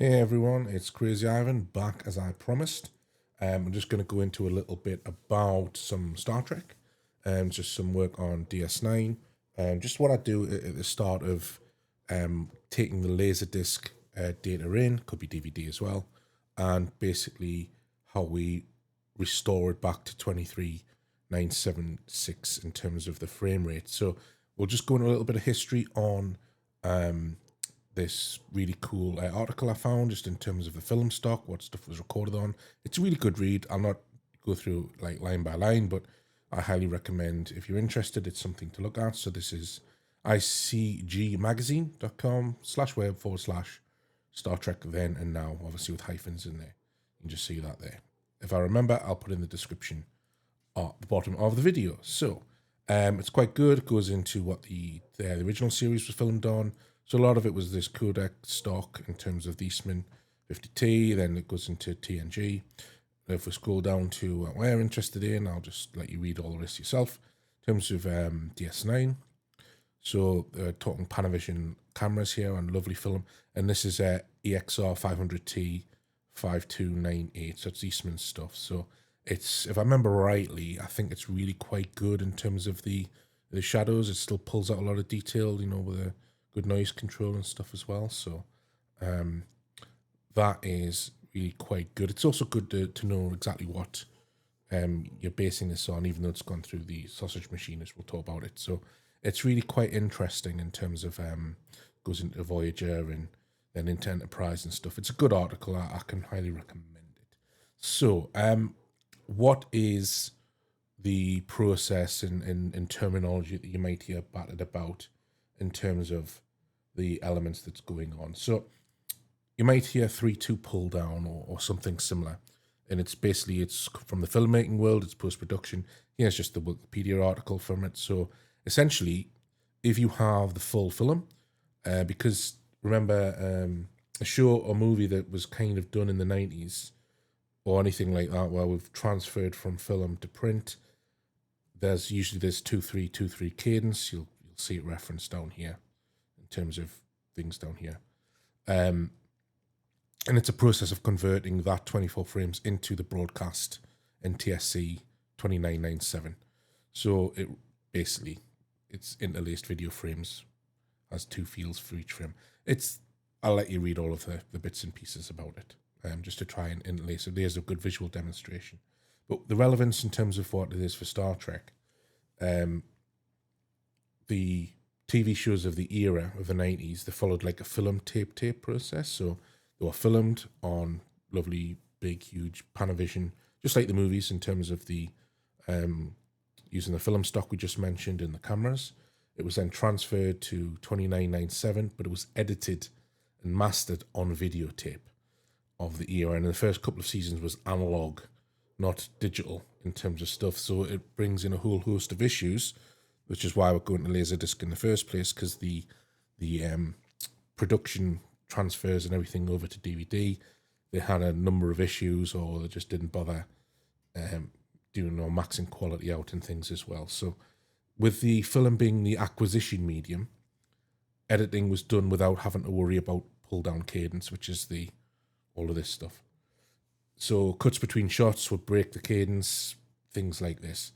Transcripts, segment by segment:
Hey everyone, it's Crazy Ivan back as I promised. I'm just going to go into a little bit about some Star Trek, just some work on DS9, just what I do at the start of taking the laserdisc data in, could be DVD as well, and basically how we restore it back to 23976 in terms of the frame rate. So we'll just go into a little bit of history on this really cool article I found just in terms of the film stock, what stuff was recorded on. It's a really good read. I'll not go through like line by line, but I highly recommend if you're interested, it's something to look at. So this is icgmagazine.com/web/Star Trek then and now, obviously with hyphens in there. You can just see that there. If I remember, I'll put in the description at the bottom of the video. So it's quite good. It goes into what the original series was filmed on. So a lot of it was this codec stock in terms of the Eastman 50T, then it goes into TNG. If we scroll down to what we're interested in, I'll just let you read all the rest yourself. In terms of DS9, so talking Panavision cameras here and lovely film, and this is EXR 500T 5298, so it's Eastman stuff. So it's, if I remember rightly, I think it's really quite good in terms of the shadows. It still pulls out a lot of detail, you know, with a good noise control and stuff as well. So that is really quite good. It's also good to know exactly what you're basing this on, even though it's gone through the sausage machine, as we'll talk about it. So it's really quite interesting in terms of goes into Voyager and then into Enterprise and stuff. It's a good article. I can highly recommend it. So what is the process in terminology that you might hear battered about in terms of the elements that's going on? So you might hear 3-2 pull down or something similar, and it's basically, it's from the filmmaking world, it's post-production. Here's just the Wikipedia article from it. So essentially, if you have the full film, because remember a show or movie that was kind of done in the 90s or anything like that where we've transferred from film to print, there's usually this 2-3-2-3 cadence. You'll see it referenced down here in terms of things down here. And it's a process of converting that 24 frames into the broadcast NTSC 2997. So it basically, it's interlaced video frames, has two fields for each frame. I'll let you read all of the bits and pieces about it, just to try and interlace it. There's a good visual demonstration. But the relevance in terms of what it is for Star Trek, the TV shows of the era of the 90s, they followed like a film tape process. So they were filmed on lovely, big, huge Panavision, just like the movies in terms of the using the film stock we just mentioned in the cameras. It was then transferred to 2997, but it was edited and mastered on videotape of the era. And the first couple of seasons was analog, not digital in terms of stuff. So it brings in a whole host of issues, which is why we're going to Laserdisc in the first place, because the production transfers and everything over to DVD, they had a number of issues, or they just didn't bother doing or maxing quality out and things as well. So with the film being the acquisition medium, editing was done without having to worry about pull down cadence, which is all of this stuff. So cuts between shots would break the cadence, things like this.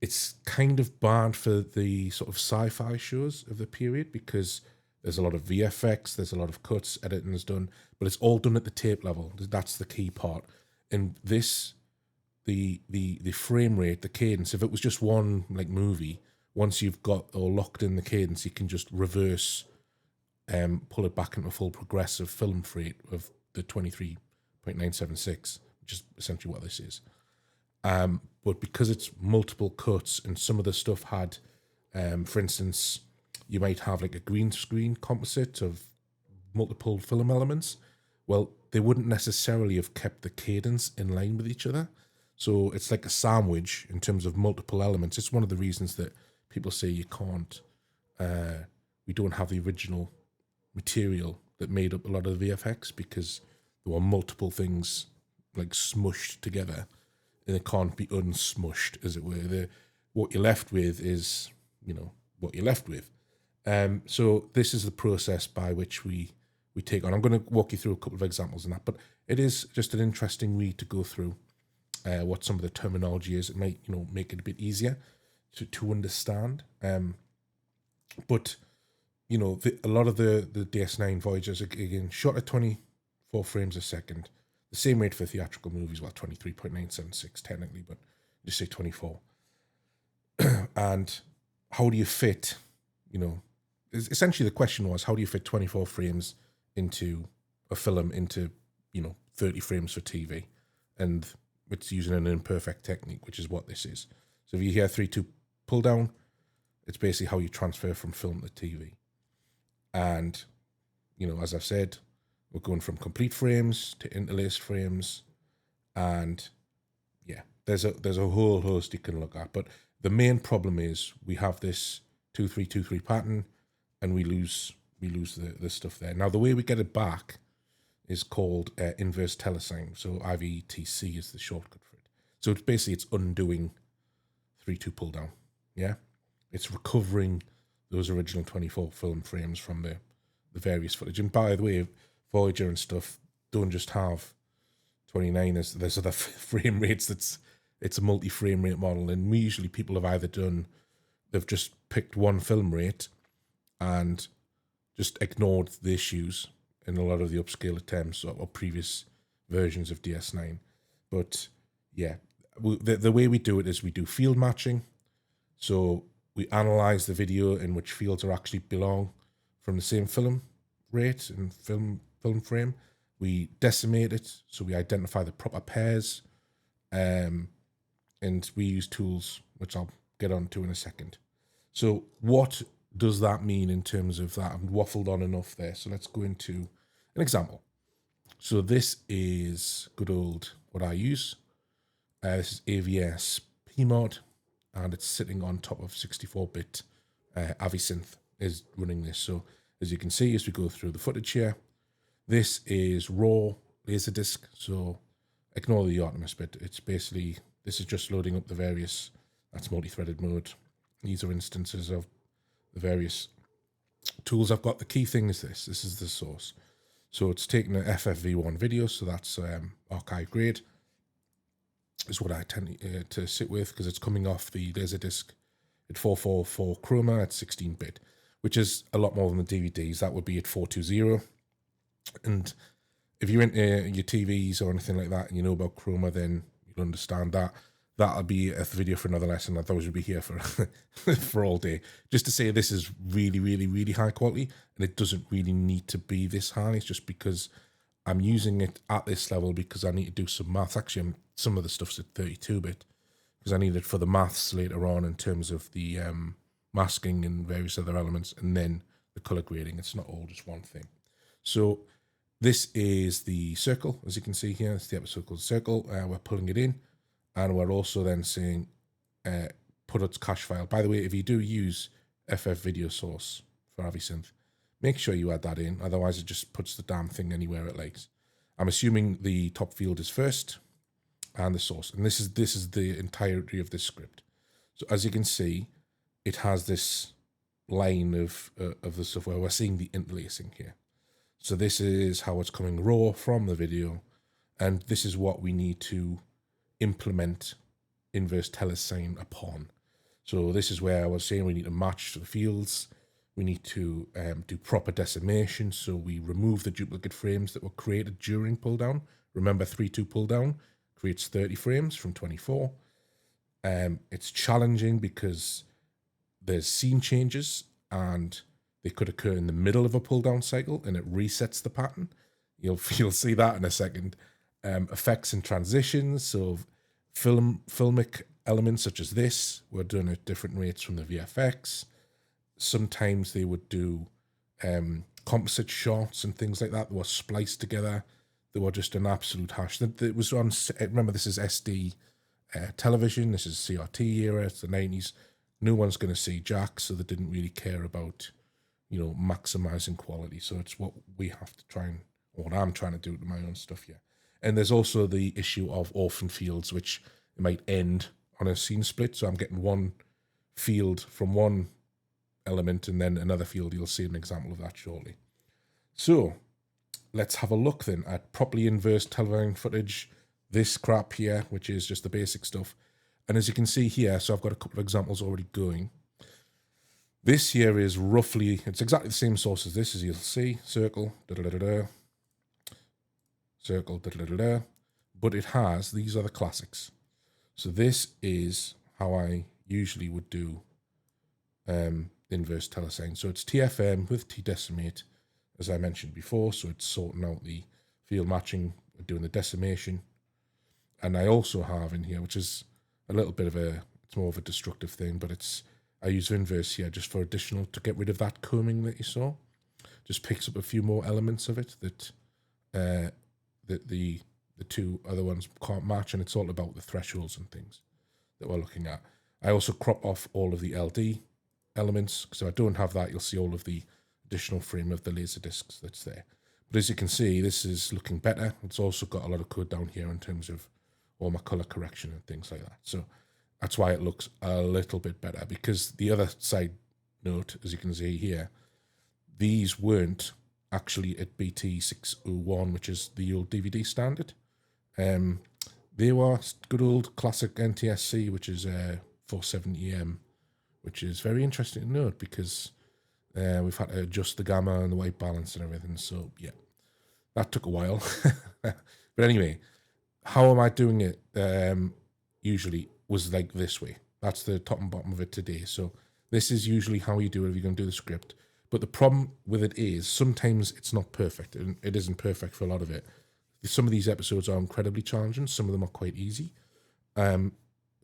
It's kind of bad for the sort of sci-fi shows of the period because there's a lot of VFX, there's a lot of cuts, editing is done, but it's all done at the tape level. That's the key part. And this, the frame rate, the cadence, if it was just one like movie, once you've got or locked in the cadence, you can just reverse, pull it back into a full progressive film rate of the 23.976, which is essentially what this is. But because it's multiple cuts and some of the stuff had, for instance, you might have like a green screen composite of multiple film elements. Well, they wouldn't necessarily have kept the cadence in line with each other. So it's like a sandwich in terms of multiple elements. It's one of the reasons that people say you can't, we don't have the original material that made up a lot of the VFX because there were multiple things like smushed together and it can't be unsmushed, as it were. What you're left with is, you know, what you're left with. So this is the process by which we we take on. I'm going to walk you through a couple of examples in that, but it is just an interesting read to go through what some of the terminology is. It might, make it a bit easier to understand. But a lot of the DS9 Voyagers, again, shot at 24 frames a second. The same rate for theatrical movies, well, 23.976 technically, but just say 24. And how do you fit, essentially the question was, how do you fit 24 frames into a film into, 30 frames for TV? And it's using an imperfect technique, which is what this is. So if you hear 3-2 pull down, it's basically how you transfer from film to TV. And, as I've said, we're going from complete frames to interlaced frames. And yeah, there's a whole host you can look at. But the main problem is we have this 2-3-2-3 pattern and we lose the stuff there. Now, the way we get it back is called inverse telecine. So IVTC is the shortcut for it. So it's undoing 3-2 pull down. Yeah, it's recovering those original 24 film frames from the various footage. And by the way, Voyager and stuff don't just have 29. There's other frame rates. It's a multi-frame rate model, and usually people have either they've just picked one film rate and just ignored the issues in a lot of the upscale attempts or previous versions of DS9. But yeah, the way we do it is we do field matching. So we analyze the video in which fields are actually belong from the same film rate and film frame. We decimate it, so we identify the proper pairs, and we use tools, which I'll get onto in a second. So what does that mean in terms of that? I've waffled on enough there, so let's go into an example. So this is good old what I use. This is AVS PMod, and it's sitting on top of 64-bit AVISynth is running this. So as you can see, as we go through the footage here, this is raw laserdisc. So ignore the Artemis bit. It's basically, this is just loading up the various, that's multi-threaded mode. These are instances of the various tools I've got. The key thing is this is the source. So it's taking an FFV1 video, so that's archive grade, is what I tend to sit with, because it's coming off the laserdisc at 444 chroma at 16-bit, which is a lot more than the DVDs. That would be at 420. And if you're into your TVs or anything like that and you know about chroma, then you'll understand that. That'll be a video for another lesson. I thought we'd be here for for all day. Just to say this is really, really, really high quality, and it doesn't really need to be this high. It's just because I'm using it at this level because I need to do some maths. Actually, some of the stuff's at 32-bit because I need it for the maths later on in terms of the masking and various other elements, and then the color grading. It's not all just one thing. So this is the circle, as you can see here. It's the episode called Circle. We're pulling it in. And we're also then saying, put its cache file. By the way, if you do use FF video source for AVISynth, make sure you add that in. Otherwise, it just puts the damn thing anywhere it likes. I'm assuming the top field is first and the source. And this is the entirety of this script. So as you can see, it has this line of the stuff where we're seeing the interlacing here. So this is how it's coming raw from the video. And this is what we need to implement inverse telecine upon. So this is where I was saying we need to match the fields. We need to do proper decimation. So we remove the duplicate frames that were created during pull down. Remember, 3-2 pull down creates 30 frames from 24. It's challenging because there's scene changes and they could occur in the middle of a pull down cycle and it resets the pattern. You'll see that in a second. Effects and transitions, so filmic elements such as this were done at different rates from the VFX. Sometimes they would do composite shots and things like that were spliced together. They were just an absolute hash. It was on, remember, this is SD television. This is CRT era. It's the 90s. No one's going to see jack, so they didn't really care about, maximizing quality. So it's what we have to try and, or what I'm trying to do to my own stuff here. And there's also the issue of orphan fields, which might end on a scene split. So I'm getting one field from one element and then another field. You'll see an example of that shortly. So let's have a look then at properly inverse television footage, this crap here, which is just the basic stuff. And as you can see here, so I've got a couple of examples already going. This here is roughly, it's exactly the same source as this, as you'll see, circle, circle, but it has, these are the classics. So this is how I usually would do inverse telecine. So it's TFM with T-decimate, as I mentioned before, so it's sorting out the field matching, doing the decimation. And I also have in here, which is a little bit of a, it's more of a destructive thing, but it's, I use inverse here just for additional, to get rid of that combing that you saw. Just picks up a few more elements of it that the two other ones can't match, and it's all about the thresholds and things that we're looking at. I also crop off all of the LD elements, because if I don't have that, you'll see all of the additional frame of the laser discs that's there. But as you can see, this is looking better. It's also got a lot of code down here in terms of all my color correction and things like that. So that's why it looks a little bit better, because the other side note, as you can see here, these weren't actually at BT601, which is the old DVD standard. They were good old classic NTSC, which is 470M, which is very interesting to note, because we've had to adjust the gamma and the white balance and everything. So yeah, that took a while. But anyway, how am I doing it? Usually was like this way. That's the top and bottom of it today. So this is usually how you do it if you're going to do the script. But the problem with it is sometimes it's not perfect, and it isn't perfect for a lot of it. Some of these episodes are incredibly challenging. Some of them are quite easy.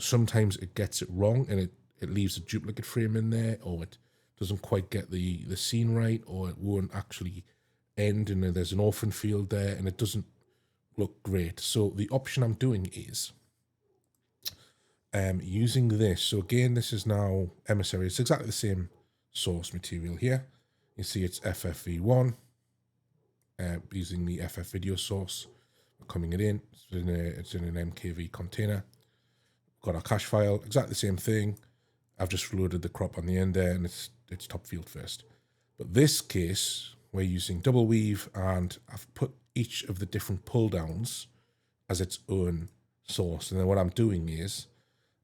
Sometimes it gets it wrong, and it leaves a duplicate frame in there, or it doesn't quite get the scene right, or it won't actually end, and there's an orphan field there, and it doesn't look great. So the option I'm doing is using this. So again, this is now Emissary. It's exactly the same source material here. You see it's FFV1, using the FF video source, coming it in. It's in an MKV container. Got our cache file, exactly the same thing. I've just loaded the crop on the end there, and it's top field first. But this case, we're using double weave, and I've put each of the different pull downs as its own source. And then what I'm doing is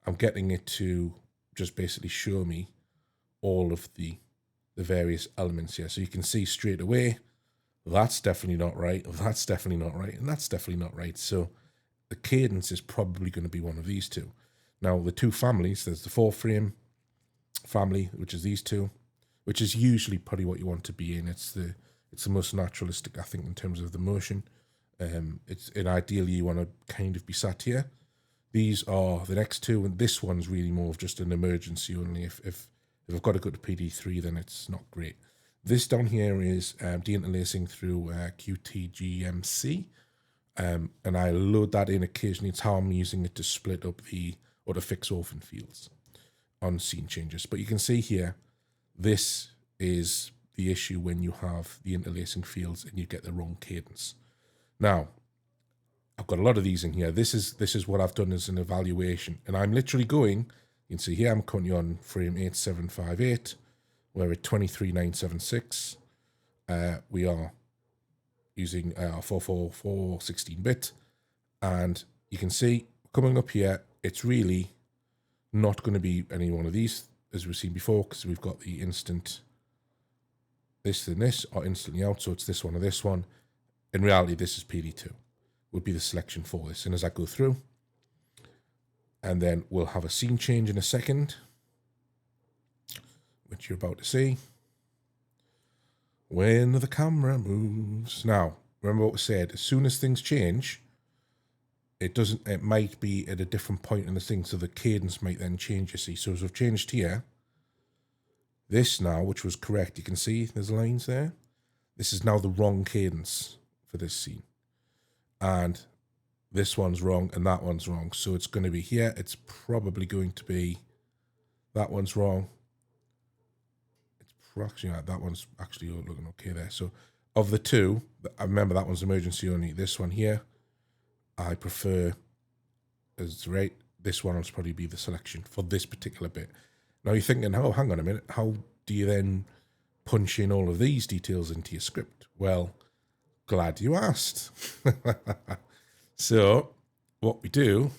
I'm getting it to just basically show me all of the various elements here. So you can see straight away, that's definitely not right, that's definitely not right, and that's definitely not right. So the cadence is probably going to be one of these two. Now, the two families, there's the 4-frame family, which is these two, which is usually probably what you want to be in. It's the most naturalistic, I think, in terms of the motion. And ideally you want to kind of be sat here. These are the next two, and this one's really more of just an emergency only. If I've got to go to PD3, then it's not great. This down here is de-interlacing through QTGMC, and I load that in occasionally. It's how I'm using it to split up or to fix orphan fields on scene changes. But you can see here, this is the issue when you have the interlacing fields and you get the wrong cadence. Now, I've got a lot of these in here. This is what I've done as an evaluation, and I'm literally going. You can see here I'm currently on frame 8758. We're at 23976. We are using our 444 16-bit, and you can see coming up here, it's really not going to be any one of these as we've seen before, because we've got the instant this and this are instantly out, so it's this one or this one. In reality, this is PD2 would be the selection for this. And as I go through, and then we'll have a scene change in a second, which you're about to see. When the camera moves. Now, remember what we said, as soon as things change, it might be at a different point in the thing, so the cadence might then change, you see. So as we've changed here, this now, which was correct, you can see there's lines there. This is now the wrong cadence for this scene. And this one's wrong and that one's wrong. So it's going to be here. It's probably going to be, that one's wrong. It's actually, that one's actually looking okay there. So of the two, I remember that one's emergency only. This one here, I prefer as right. This one will probably be the selection for this particular bit. Now you're thinking, oh, hang on a minute. How do you then punch in all of these details into your script? Well, glad you asked. So what we do,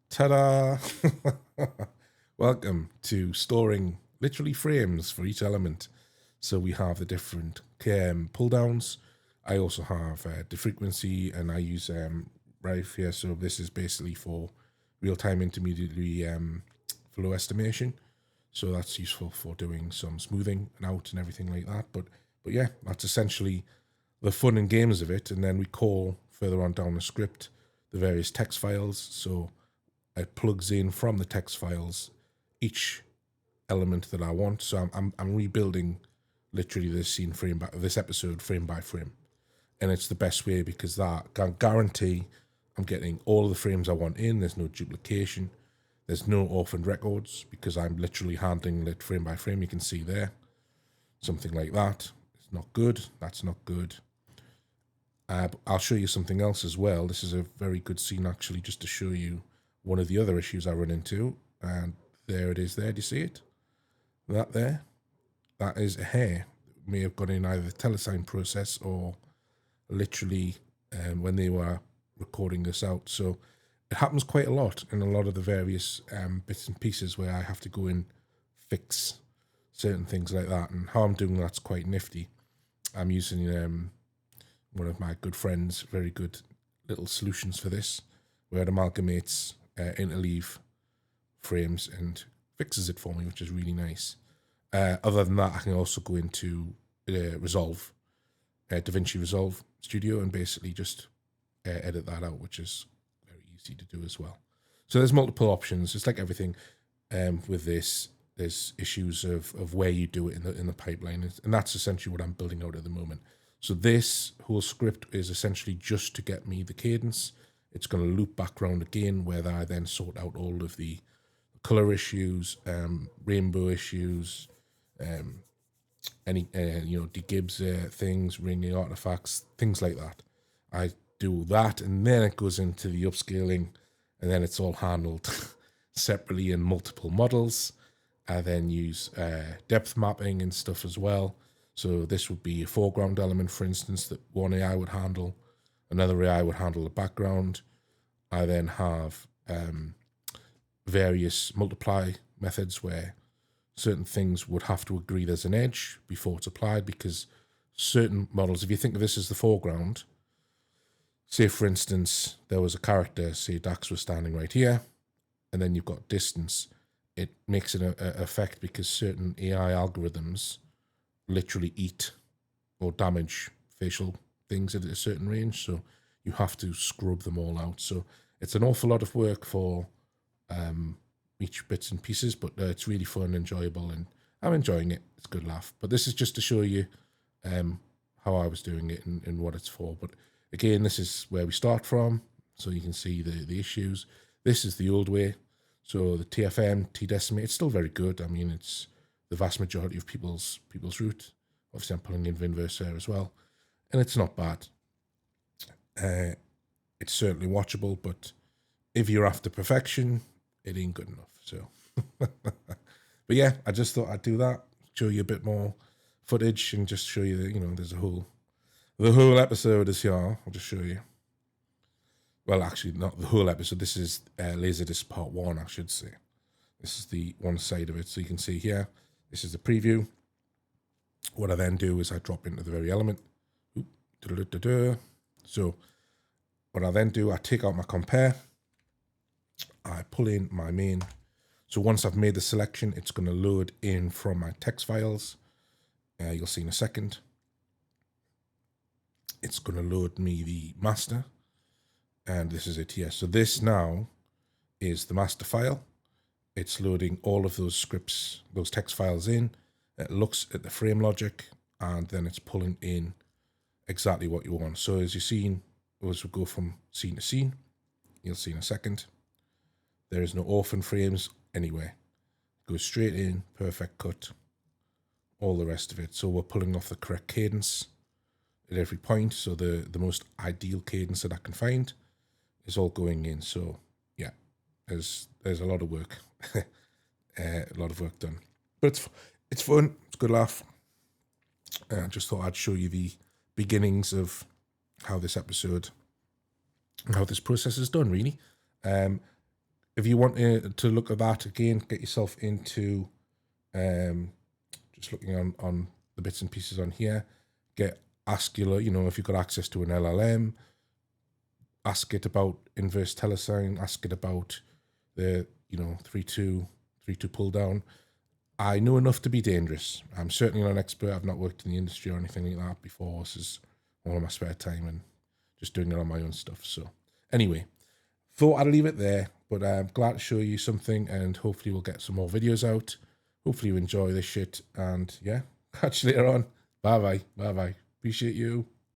ta-da! Welcome to storing literally frames for each element. So we have the different pull downs. I also have the frequency, and I use Rife here. So this is basically for real-time intermediary flow estimation. So that's useful for doing some smoothing and out and everything like that. But yeah, that's essentially the fun and games of it. And then we call further on down the script the various text files. So it plugs in from the text files each element that I want. So I'm rebuilding literally this scene this episode frame by frame, and it's the best way because that can guarantee I'm getting all of the frames I want in. There's no duplication. There's no orphaned records because I'm literally handling it frame by frame. You can see there something like that. It's not good. That's not good. I'll show you something else as well. This is a very good scene actually, just to show you one of the other issues I run into. And there it is there. Do you see it? That there? That is a hair. It may have gone in either the telecine process or literally when they were recording this out. So it happens quite a lot in a lot of the various bits and pieces where I have to go and fix certain things like that. And how I'm doing that's quite nifty. I'm using one of my good friends, very good little solutions for this, where it amalgamates interleave frames and fixes it for me, which is really nice. Other than that, I can also go into Resolve, DaVinci Resolve Studio, and basically just edit that out, which is very easy to do as well. So there's multiple options. It's like everything with this. There's issues of where you do it in the pipeline, and that's essentially what I'm building out at the moment. So this whole script is essentially just to get me the cadence. It's going to loop back around again, where I then sort out all of the color issues, rainbow issues, any de-Gibbs things, ringing artifacts, things like that. I do that, and then it goes into the upscaling, and then it's all handled separately in multiple models. I then use depth mapping and stuff as well. So this would be a foreground element, for instance, that one AI would handle. Another AI would handle the background. I then have various multiply methods where certain things would have to agree there's an edge before it's applied, because certain models, if you think of this as the foreground, say for instance, there was a character, say Dax was standing right here, and then you've got distance, it makes it an effect because certain AI algorithms literally eat or damage facial things at a certain range, so you have to scrub them all out. So it's an awful lot of work for each bits and pieces, but it's really fun and enjoyable, and I'm enjoying it. It's a good laugh. But this is just to show you how I was doing it and what it's for. But again, this is where we start from, so you can see the issues. This is the old way. So the TFM, T-decimate, it's still very good. I mean, it's the vast majority of people's route. Obviously, I'm putting in Vinverse there as well, and it's not bad. It's certainly watchable, but if you're after perfection, it ain't good enough. So, but yeah, I just thought I'd do that, show you a bit more footage, and just show you that there's the whole episode is here. I'll just show you. Well, actually, not the whole episode. This is Laserdisc Part 1, I should say. This is the one side of it. So you can see here, this is the preview. What I then do is I drop into the very element. So what I then do, I take out my compare. I pull in my main. So once I've made the selection, it's going to load in from my text files. You'll see in a second. It's going to load me the master. And this is it here. So this now is the master file. It's loading all of those scripts, those text files in. It looks at the frame logic, and then it's pulling in exactly what you want. So as you've seen, as we go from scene to scene, you'll see in a second, there is no orphan frames anywhere. Goes straight in, perfect cut, all the rest of it. So we're pulling off the correct cadence at every point. So the most ideal cadence that I can find is all going in. So yeah, there's a lot of work, a lot of work done, but it's fun. It's a good laugh. I just thought I'd show you the beginnings of how this process is done, really. If you want to look at that again, get yourself into just looking on the bits and pieces on here. Ask your, if you've got access to an LLM, ask it about inverse telecine, ask it about the 3-2 pull down. I know enough to be dangerous. I'm certainly not an expert. I've not worked in the industry or anything like that before. This is all of my spare time and just doing it on my own stuff. So anyway, thought I'd leave it there, but I'm glad to show you something, and hopefully we'll get some more videos out. Hopefully you enjoy this shit, and yeah, catch you later on. Bye bye. Appreciate you.